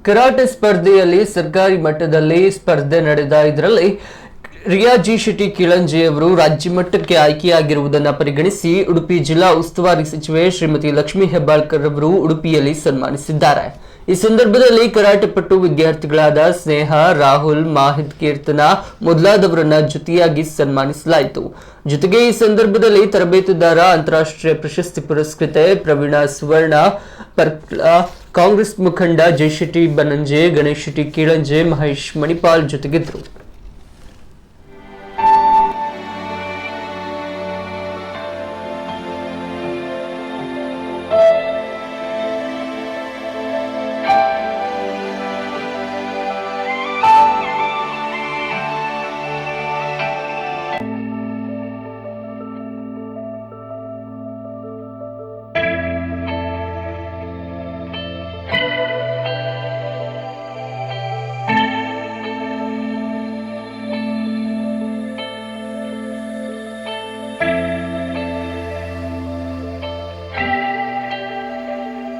Karate ಸ್ಪರ್ಧೆಯಲ್ಲಿ ಸರ್ಕಾರಿ ಮಟ್ಟದಲ್ಲಿ ಸ್ಪರ್ಧೆ ನಡೆದ ಇದರಲ್ಲಿ ರಿಯಾ ಜಿ ಶೆಟ್ಟಿ ಕೀಳಂಜೆ ಅವರು ರಾಜ್ಯ ಮಟ್ಟಕ್ಕೆ ಆಯ್ಕೆಯಾಗಿರುವುದನ್ನು ಪರಿಗಣಿಸಿ ಉಡುಪಿ ಜಿಲ್ಲಾ ಉಸ್ತುವಾರಿ ಸಚಿವೆ ಶ್ರೀಮತಿ ಲಕ್ಷ್ಮೀ ಹೆಬ್ಬಾಳ್ಕರ್ ಅವರು ಉಡುಪಿಯಲ್ಲಿ ಸನ್ಮಾನಿಸಿದ್ದಾರೆ। ಈ ಸಂದರ್ಭದಲ್ಲಿ ಕರಾಟೆ ಪಟು ವಿದ್ಯಾರ್ಥಿಗಳಾದ ಸ್ನೇಹ, ರಾಹುಲ್, ಮಾಹಿದ್, ಕೀರ್ತನ ಮೊದಲಾದವರನ್ನ ಜೊತೆಯಾಗಿ ಸನ್ಮಾನಿಸಲಾಯಿತು। ಜೊತೆಗೆ ಈ ಸಂದರ್ಭದಲ್ಲಿ ತರಬೇತುದಾರ, ಅಂತಾರಾಷ್ಟ್ರೀಯ ಪ್ರಶಸ್ತಿ ಪುರಸ್ಕೃತೆ ಪ್ರವೀಣ ಸುವರ್ಣ ಪರ್ಕ್ಲ, ಕಾಂಗ್ರೆಸ್ ಮುಖಂಡ ಜೈ ಶೆಟ್ಟಿ ಬನ್ನಂಜೆ, ಗಣೇಶ್ ಶೆಟ್ಟಿ ಕೀಳಂಜೆ, ಮಹೇಶ್ ಮಣಿಪಾಲ್ ಜೊತೆಗಿದ್ದರು।